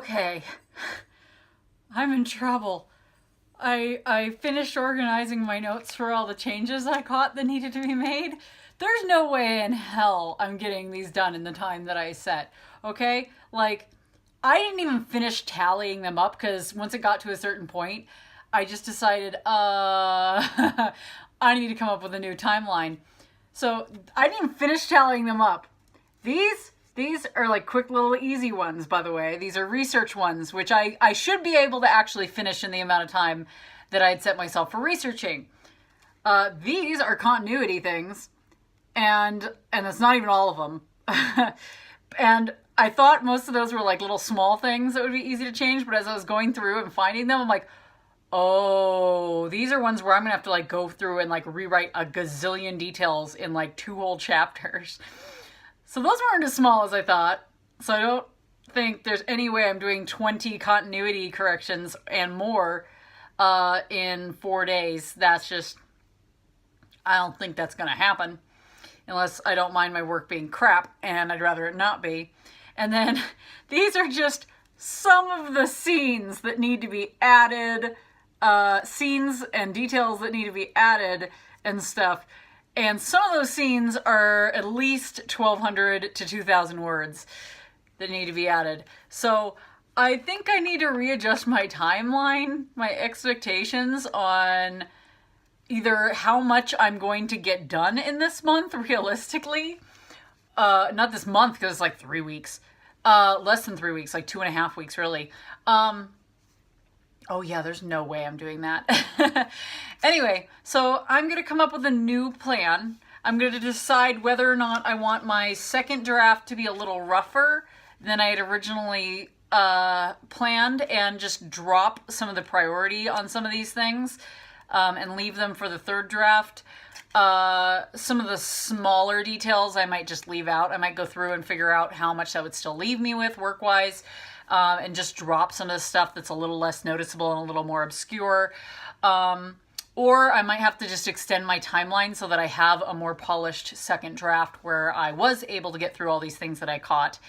Okay, I'm in trouble. I finished organizing my notes for all the changes I caught that needed to be made. There's no way in hell I'm getting these done in the time that I set. Okay? Like, I didn't even finish tallying them up because once it got to a certain point, I just decided, I need to come up with a new timeline. So I didn't even finish tallying them up. These are like quick little easy ones, by the way. These are research ones, which I should be able to actually finish in the amount of time that I'd set myself for researching. These are continuity things, and that's not even all of them. And I thought most of those were like little small things that would be easy to change, but as I was going through and finding them, I'm like, oh, these are ones where I'm gonna have to like go through and like rewrite a gazillion details in like 2 whole chapters. So those weren't as small as I thought. So I don't think there's any way I'm doing 20 continuity corrections and more in 4 days. That's just, I don't think that's going to happen. Unless I don't mind my work being crap, and I'd rather it not be. And then these are just some of the scenes that need to be added, scenes and details that need to be added and stuff. And some of those scenes are at least 1,200 to 2,000 words that need to be added. So I think I need to readjust my timeline, my expectations on either how much I'm going to get done in this month, realistically. Not this month, because it's like 3 weeks. Less than 3 weeks, like 2.5 weeks, really. Oh yeah, there's no way I'm doing that. Anyway, so I'm going to come up with a new plan. I'm going to decide whether or not I want my second draft to be a little rougher than I had originally planned and just drop some of the priority on some of these things and leave them for the third draft. Some of the smaller details I might just leave out. I might go through and figure out how much that would still leave me with work-wise. And just drop some of the stuff that's a little less noticeable and a little more obscure. Or I might have to just extend my timeline so that I have a more polished second draft where I was able to get through all these things that I caught.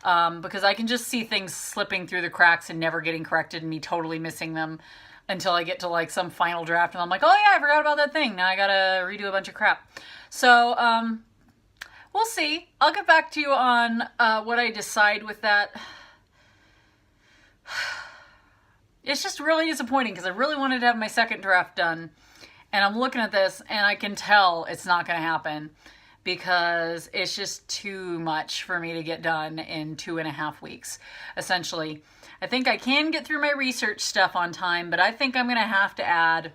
Because I can just see things slipping through the cracks and never getting corrected and me totally missing them until I get to like some final draft and I'm like, oh yeah, I forgot about that thing. Now I gotta redo a bunch of crap. So, we'll see. I'll get back to you on what I decide with that. It's just really disappointing because I really wanted to have my second draft done, and I'm looking at this and I can tell it's not going to happen because it's just too much for me to get done in 2.5 weeks, essentially. I think I can get through my research stuff on time, but I think I'm going to have to add,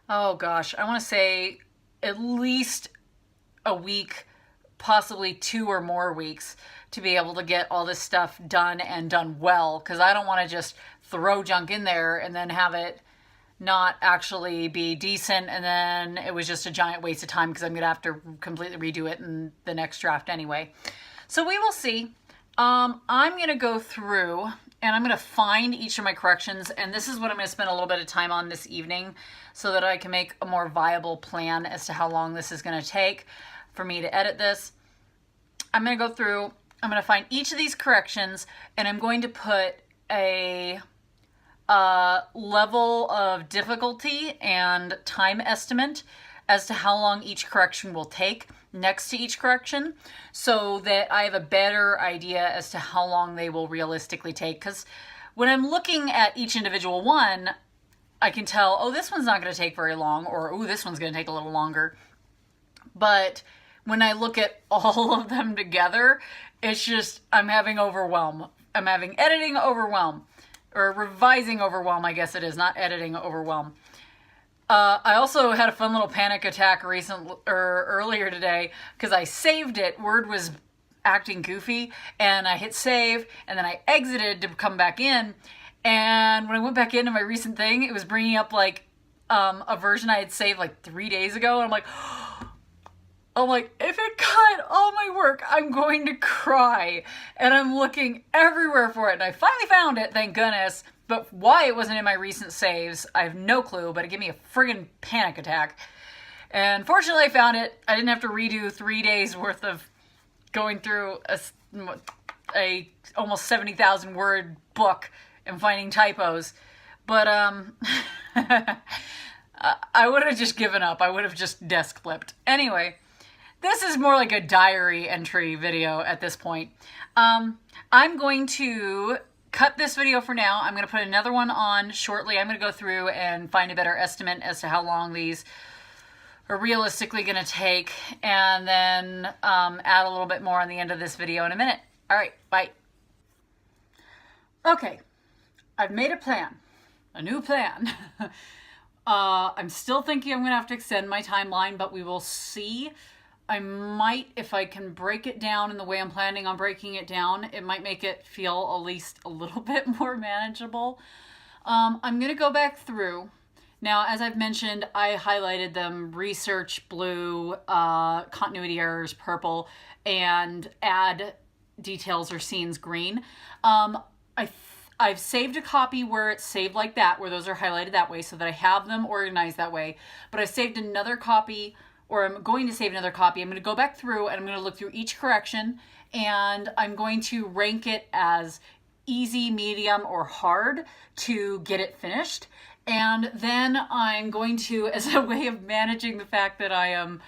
oh gosh, I want to say at least a week, possibly 2 or more weeks to be able to get all this stuff done and done well, because I don't want to just throw junk in there and then have it not actually be decent and then it was just a giant waste of time because I'm going to have to completely redo it in the next draft anyway. So we will see. I'm going to go through and I'm going to find each of my corrections, and this is what I'm going to spend a little bit of time on this evening so that I can make a more viable plan as to how long this is going to take for me to edit this. I'm going to go through, I'm going to find each of these corrections, and I'm going to put a level of difficulty and time estimate as to how long each correction will take next to each correction so that I have a better idea as to how long they will realistically take. Because when I'm looking at each individual one, I can tell, oh, this one's not going to take very long, or, oh, this one's going to take a little longer. But when I look at all of them together, it's just, I'm having overwhelm. I'm having editing overwhelm, or revising overwhelm, I guess it is, not editing overwhelm. I also had a fun little panic attack earlier today because I saved it. Word was acting goofy, and I hit save, and then I exited to come back in. And when I went back into my recent thing, it was bringing up like a version I had saved like 3 days ago, and I'm like, if it cut all my work, I'm going to cry. And I'm looking everywhere for it. And I finally found it, thank goodness. But why it wasn't in my recent saves, I have no clue. But it gave me a friggin' panic attack. And fortunately, I found it. I didn't have to redo 3 days worth of going through a almost 70,000 word book and finding typos. But I would have just given up. I would have just desk flipped. Anyway, this is more like a diary entry video at this point. I'm going to cut this video for now. I'm going to put another one on shortly. I'm going to go through and find a better estimate as to how long these are realistically going to take, and then add a little bit more on the end of this video in a minute. All right, bye. Okay, I've made a plan, a new plan. I'm still thinking I'm going to have to extend my timeline, but we will see. I might, if I can break it down in the way I'm planning on breaking it down, it might make it feel at least a little bit more manageable. I'm going to go back through. Now, as I've mentioned, I highlighted them research blue, continuity errors purple, and add details or scenes green. I've saved a copy where it's saved like that, where those are highlighted that way so that I have them organized that way. But I've saved another copy, or I'm going to save another copy. I'm going to go back through and I'm going to look through each correction, and I'm going to rank it as easy, medium, or hard to get it finished. And then I'm going to, as a way of managing the fact that I am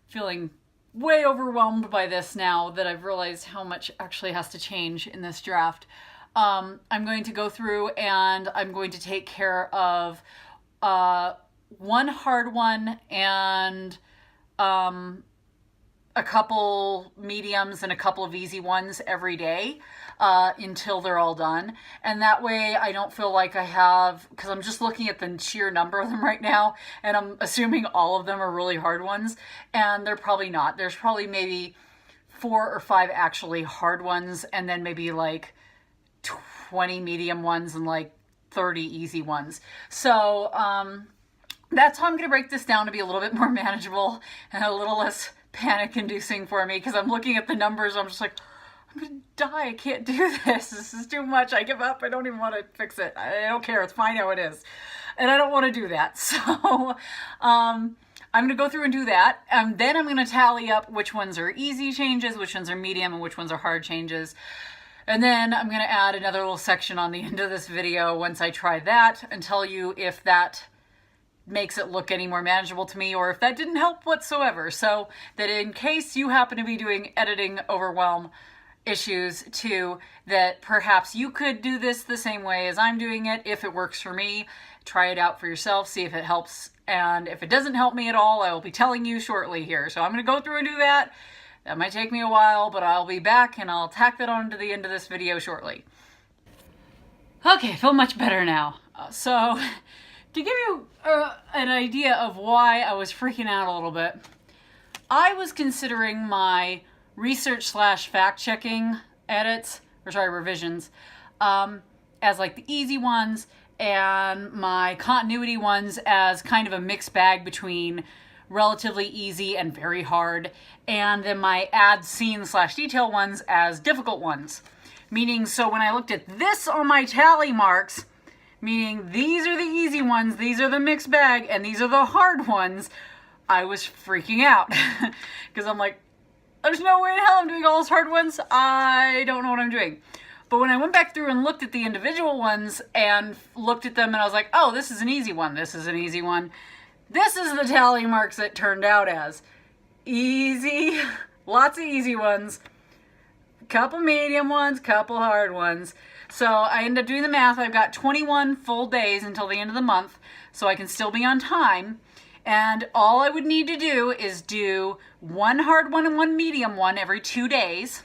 feeling way overwhelmed by this now that I've realized how much actually has to change in this draft, I'm going to go through and I'm going to take care of one hard one and a couple mediums and a couple of easy ones every day until they're all done. And that way I don't feel like I have, because I'm just looking at the sheer number of them right now, and I'm assuming all of them are really hard ones, and they're probably not. There's probably maybe 4 or 5 actually hard ones, and then maybe like 20 medium ones and like 30 easy ones. So that's how I'm going to break this down to be a little bit more manageable and a little less panic inducing for me, because I'm looking at the numbers. I'm just like, I'm going to die. I can't do this. This is too much. I give up. I don't even want to fix it. I don't care. It's fine how it is. And I don't want to do that. So I'm going to go through and do that. And then I'm going to tally up which ones are easy changes, which ones are medium, and which ones are hard changes. And then I'm going to add another little section on the end of this video once I try that and tell you if that makes it look any more manageable to me, or if that didn't help whatsoever. So that in case you happen to be doing editing overwhelm issues too, that perhaps you could do this the same way as I'm doing it. If it works for me, try it out for yourself, see if it helps. And if it doesn't help me at all, I will be telling you shortly here. So I'm going to go through and do that. That might take me a while, but I'll be back and I'll tack that on to the end of this video shortly. Okay, I feel much better now. So to give you an idea of why I was freaking out a little bit, I was considering my research / fact checking edits, or sorry, revisions, as like the easy ones, and my continuity ones as kind of a mixed bag between relatively easy and very hard, and then my add scene / detail ones as difficult ones. Meaning, so when I looked at this on my tally marks, meaning these are the easy ones, these are the mixed bag, and these are the hard ones, I was freaking out. Because I'm like, there's no way in hell I'm doing all those hard ones. I don't know what I'm doing. But when I went back through and looked at the individual ones and looked at them, and I was like, oh, this is an easy one. This is an easy one. This is the tally marks it turned out as. Easy, lots of easy ones, couple medium ones, couple hard ones. So I ended up doing the math. I've got 21 full days until the end of the month, so I can still be on time. And all I would need to do is do one hard one and one medium one every 2 days,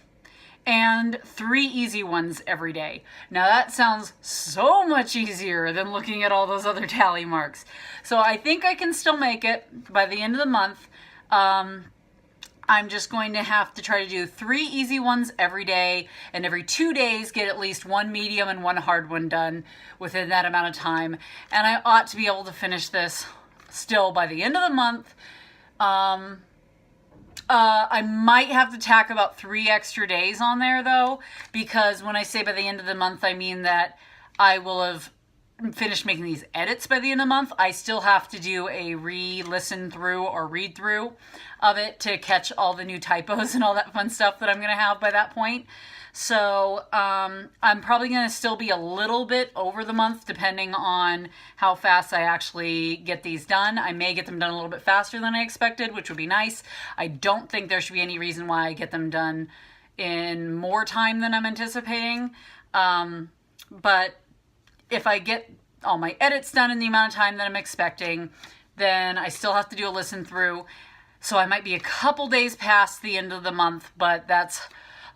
and 3 easy ones every day. Now that sounds so much easier than looking at all those other tally marks. So I think I can still make it by the end of the month. I'm just going to have to try to do 3 easy ones every day, and every 2 days get at least 1 medium and 1 hard one done within that amount of time. And I ought to be able to finish this still by the end of the month. I might have to tack about 3 extra days on there though, because when I say by the end of the month, I mean that I will have finished making these edits by the end of the month, I still have to do a re-listen through or read through of it to catch all the new typos and all that fun stuff that I'm going to have by that point. So I'm probably going to still be a little bit over the month depending on how fast I actually get these done. I may get them done a little bit faster than I expected, which would be nice. I don't think there should be any reason why I get them done in more time than I'm anticipating. But if I get all my edits done in the amount of time that I'm expecting, then I still have to do a listen through. So I might be a couple days past the end of the month, but that's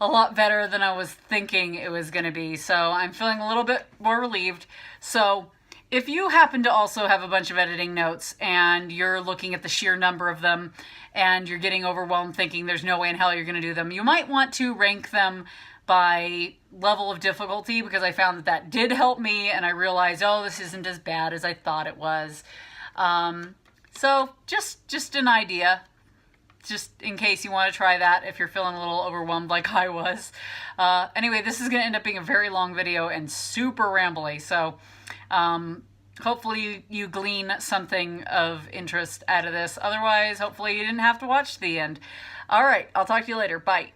a lot better than I was thinking it was going to be. So I'm feeling a little bit more relieved. So if you happen to also have a bunch of editing notes and you're looking at the sheer number of them and you're getting overwhelmed thinking there's no way in hell you're going to do them, you might want to rank them by level of difficulty, because I found that that did help me and I realized, oh, this isn't as bad as I thought it was. So just an idea, just in case you want to try that if you're feeling a little overwhelmed like I was. Anyway, this is going to end up being a very long video and super rambly, so hopefully you glean something of interest out of this. Otherwise, hopefully you didn't have to watch the end. All right, I'll talk to you later. Bye.